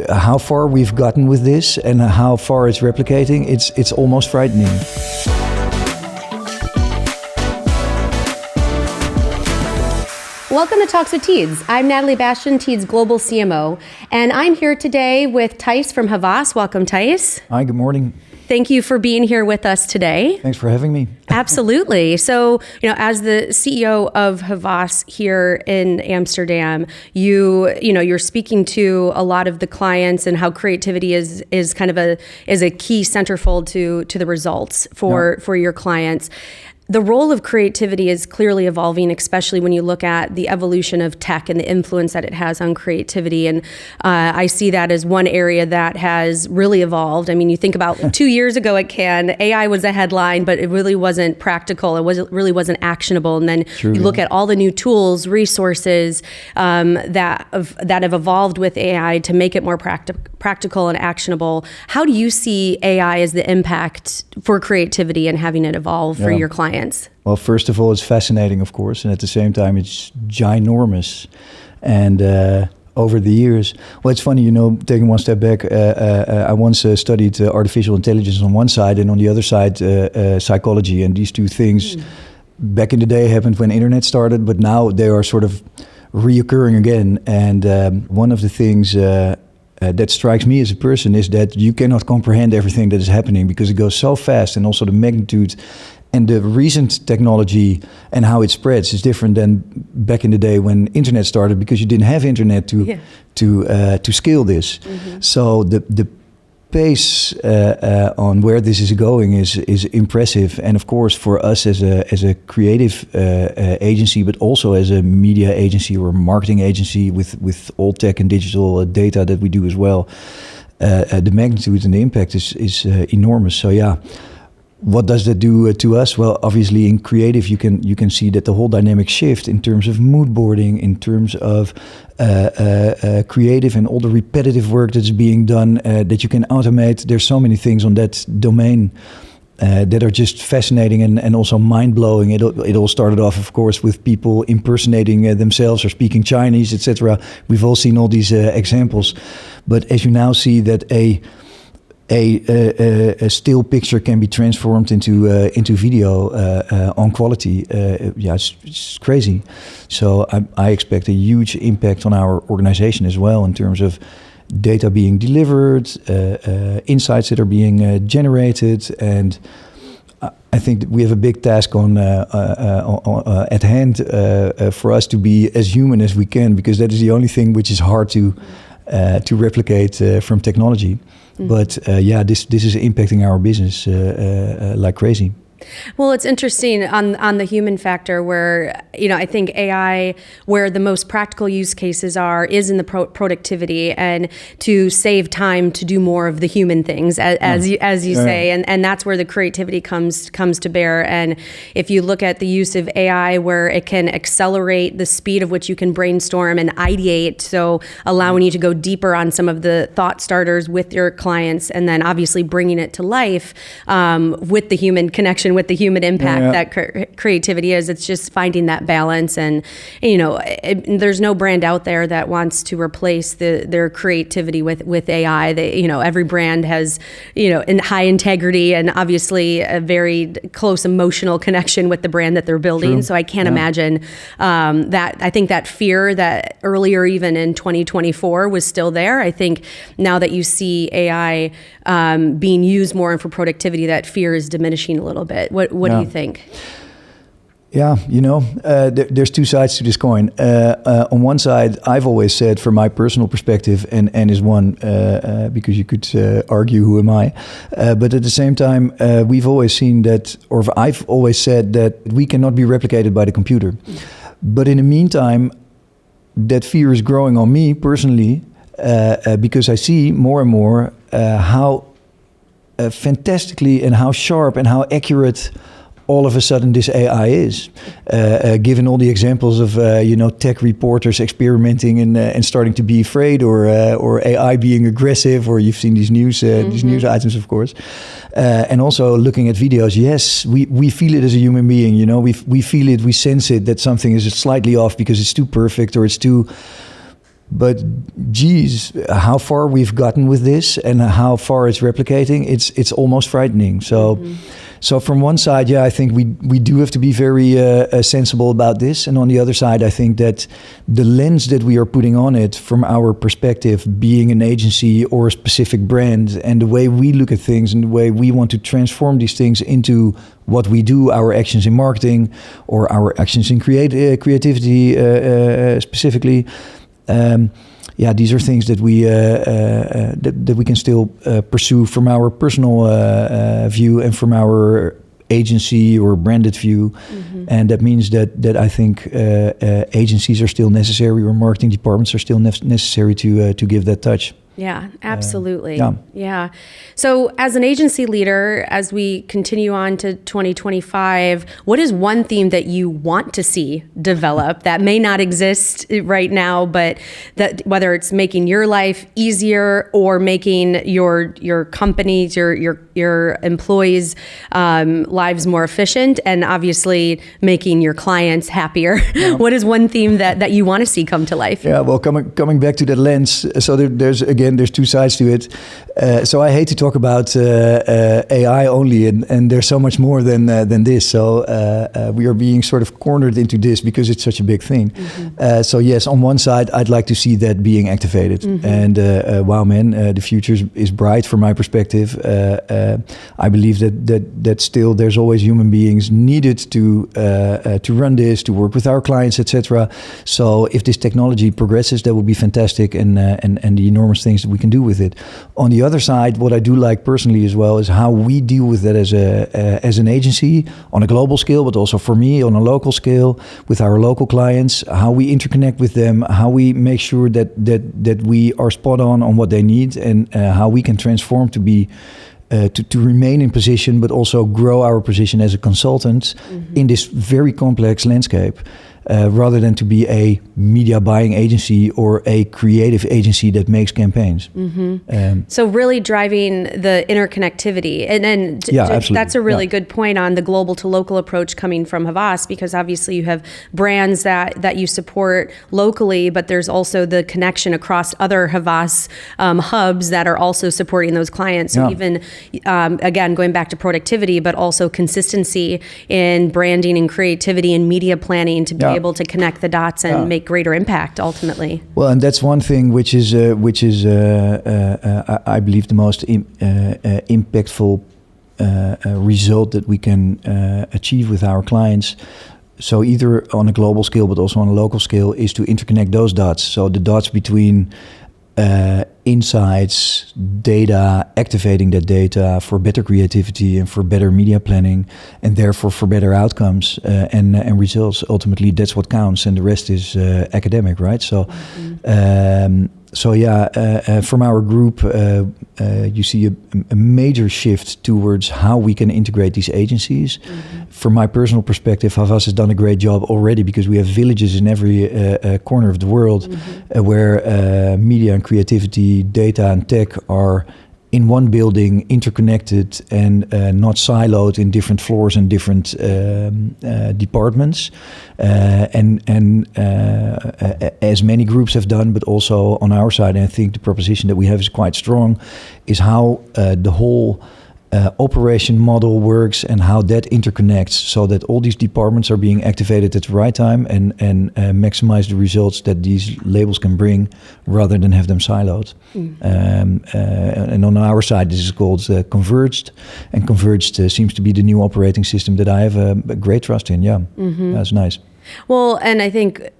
How far we've gotten with this and how far it's replicating, it's almost frightening. Welcome to Talks with Teads. I'm Natalie Bastian, Teads Global CMO, and I'm here today with Thijs from Havas. Welcome, Thijs. Hi, good morning. Thank you for being here with us today. Thanks for having me. Absolutely. So, as the CEO of Havas here in Amsterdam, you're speaking to a lot of the clients and how creativity is kind of a key centerfold to the results for your clients. The role of creativity is clearly evolving, especially when you look at the evolution of tech and the influence that it has on creativity. And I see that as one area that has really evolved. I mean, you think about 2 years ago at Cannes, AI was a headline, but it really wasn't practical. It really wasn't actionable. And then you look at all the new tools, resources that have evolved with AI to make it more practical and actionable. How do you see AI as the impact for creativity and having it evolve for your clients? Well, first of all, it's fascinating, of course, and at the same time, it's ginormous. And over the years, well, it's funny, taking one step back, I once studied artificial intelligence on one side, and on the other side, psychology. And these two things back in the day happened when internet started, but now they are sort of reoccurring again. And one of the things that strikes me as a person is that you cannot comprehend everything that is happening because it goes so fast, and also the magnitude and the recent technology and how it spreads is different than back in the day when internet started, because you didn't have internet to scale this. Mm-hmm. So the pace on where this is going is impressive, and of course for us as a creative agency, but also as a media agency or marketing agency with all tech and digital data that we do as well, the magnitude and the impact is enormous. So yeah. What does that do to us? Well, obviously in creative, you can see that the whole dynamic shift in terms of mood boarding, in terms of creative and all the repetitive work that's being done that you can automate. There's so many things on that domain that are just fascinating and also mind-blowing. It all started off, of course, with people impersonating themselves or speaking Chinese, etc. We've all seen all these examples. But as you now see that a still picture can be transformed into video on quality. It's crazy. So I expect a huge impact on our organization as well in terms of data being delivered, insights that are being generated, and I think that we have a big task on at hand for us to be as human as we can, because that is the only thing which is hard to replicate from technology. Mm-hmm. But this is impacting our business like crazy. Well, it's interesting on the human factor where, I think AI, where the most practical use cases is in the productivity and to save time to do more of the human things, as you say, and that's where the creativity comes to bear. And if you look at the use of AI, where it can accelerate the speed of which you can brainstorm and ideate, so allowing you to go deeper on some of the thought starters with your clients, and then obviously bringing it to life with the human connection, with the human impact that creativity is. It's just finding that balance, and there's no brand out there that wants to replace their creativity with AI. Every brand has in high integrity and obviously a very close emotional connection with the brand that they're building. True. So I can't imagine that. I think that fear that earlier even in 2024 was still there. I think now that you see AI being used more for productivity, that fear is diminishing a little bit. What do you think? Yeah, there's two sides to this coin. On one side, I've always said, from my personal perspective, and is one, because you could argue, who am I? But at the same time, we've always seen that, or I've always said that we cannot be replicated by the computer. But in the meantime, that fear is growing on me personally, because I see more and more how fantastically and how sharp and how accurate all of a sudden this AI is, given all the examples of tech reporters experimenting and starting to be afraid, or AI being aggressive, or you've seen these news items, of course, and also looking at videos. Yes, we feel it as a human being. We feel it, we sense it, that something is slightly off because it's too perfect or it's too. But geez, how far we've gotten with this and how far it's replicating, it's almost frightening. So. So from one side, I think we do have to be very sensible about this. And on the other side, I think that the lens that we are putting on it from our perspective, being an agency or a specific brand, and the way we look at things and the way we want to transform these things into what we do, our actions in marketing or our actions in creativity specifically. These are things that we that we can still pursue from our personal view and from our agency or branded view, and that means that I think agencies are still necessary, or marketing departments are still necessary to give that touch. Yeah, absolutely. Yeah. So as an agency leader, as we continue on to 2025, what is one theme that you want to see develop that may not exist right now, but that whether it's making your life easier or making your companies, your employees' lives more efficient, and obviously making your clients happier? Yeah. What is one theme that you want to see come to life? Yeah, well, coming back to that lens, so there's two sides to it. So I hate to talk about AI only, and there's so much more than this. So we are being sort of cornered into this because it's such a big thing. So yes, on one side, I'd like to see that being activated. And wow, man, the future is bright from my perspective. I believe that still there's always human beings needed to run this, to work with our clients, etc. So if this technology progresses, that will be fantastic, and the enormous things that we can do with it. On the other side, what I do like personally as well is how we deal with that as an agency on a global scale, but also for me on a local scale with our local clients, how we interconnect with them, how we make sure that we are spot on what they need, and how we can transform to be to remain in position, but also grow our position as a consultant in this very complex landscape. Rather than to be a media buying agency or a creative agency that makes campaigns. So really driving the interconnectivity. And that's a really good point on the global to local approach coming from Havas, because obviously you have brands that you support locally, but there's also the connection across other Havas hubs that are also supporting those clients. So even, again, going back to productivity, but also consistency in branding and creativity and media planning to be able to connect the dots and make greater impact ultimately. Well, and that's one thing which is I believe the most impactful result that we can achieve with our clients. So either on a global scale but also on a local scale is to interconnect those dots. So the dots between insights, data, activating that data for better creativity and for better media planning, and therefore for better outcomes and results. Ultimately, that's what counts, and the rest is academic, right? So, from our group, you see a major shift towards how we can integrate these agencies. From my personal perspective, Havas has done a great job already because we have villages in every corner of the world where media and creativity, data and tech are in one building, interconnected and not siloed in different floors and different departments. As many groups have done, but also on our side, and I think the proposition that we have is quite strong, is how the whole operation model works and how that interconnects so that all these departments are being activated at the right time and maximize the results that these labels can bring rather than have them siloed. And on our side, this is called Converged, and Converged seems to be the new operating system that I have a great trust in. That's nice. Well, and I think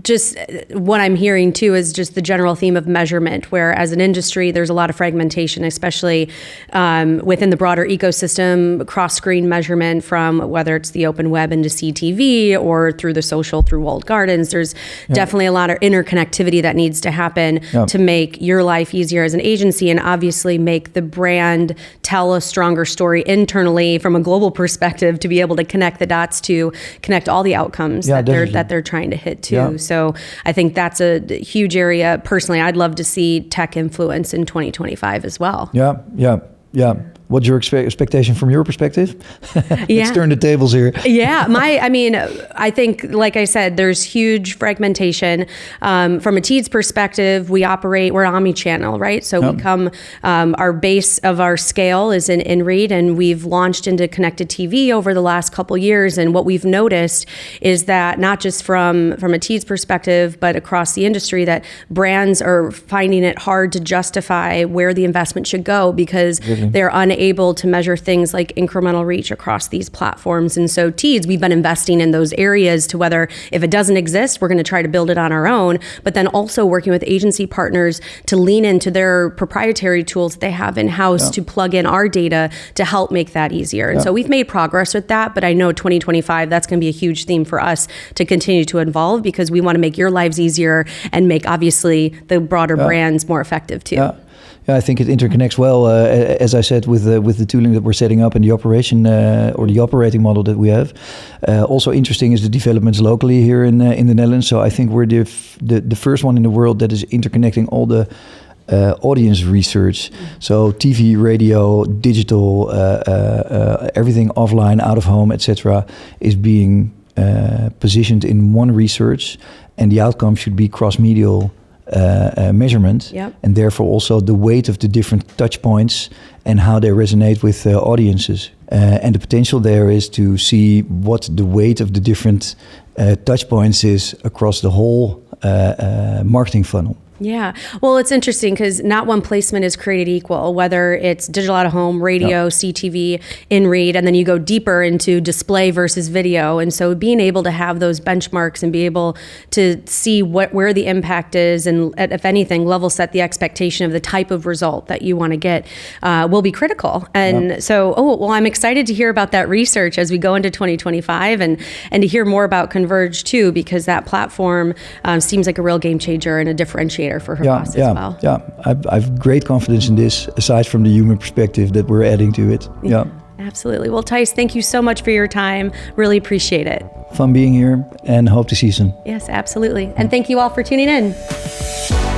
just what I'm hearing too is just the general theme of measurement, where as an industry, there's a lot of fragmentation, especially within the broader ecosystem, cross-screen measurement from whether it's the open web into CTV or through the social, through walled gardens. There's definitely a lot of interconnectivity that needs to happen to make your life easier as an agency, and obviously make the brand tell a stronger story internally from a global perspective to be able to connect the dots to connect all the outcomes that they're trying to hit too. So I think that's a huge area. Personally, I'd love to see tech influence in 2025 as well. What's your expectation from your perspective? Let's Yeah. turn the tables here. Yeah, I think, like I said, there's huge fragmentation. From a Teads perspective, we're omni-channel, right? So we come, our base of our scale is in InRead, and we've launched into connected TV over the last couple years. And what we've noticed is that not just from a Teads perspective, but across the industry, that brands are finding it hard to justify where the investment should go because they're unable to measure things like incremental reach across these platforms. And so Teads, we've been investing in those areas to whether if it doesn't exist, we're going to try to build it on our own, but then also working with agency partners to lean into their proprietary tools that they have in-house to plug in our data to help make that easier. And so we've made progress with that, but I know 2025, that's going to be a huge theme for us to continue to evolve because we want to make your lives easier and make obviously the broader brands more effective too. Yeah, I think it interconnects well, as I said, with the tooling that we're setting up and the operation or the operating model that we have. Also interesting is the developments locally here in the Netherlands. So I think we're the first one in the world that is interconnecting all the audience research. So TV, radio, digital, everything offline, out of home, etc., is being positioned in one research, and the outcome should be cross-medial measurement, and therefore also the weight of the different touch points and how they resonate with audiences. And the potential there is to see what the weight of the different touch points is across the whole marketing funnel. Yeah. Well, it's interesting because not one placement is created equal, whether it's digital out of home, radio, CTV, InRead, and then you go deeper into display versus video. And so being able to have those benchmarks and be able to see where the impact is and, if anything, level set the expectation of the type of result that you want to get will be critical. And so, I'm excited to hear about that research as we go into 2025 and to hear more about Converge too, because that platform seems like a real game changer and a differentiator for Havas as well. Yeah, I've great confidence in this, aside from the human perspective that we're adding to it. Yeah. Absolutely. Well, Thijs, thank you so much for your time. Really appreciate it. Fun being here and hope to see you soon. Yes, absolutely. And thank you all for tuning in.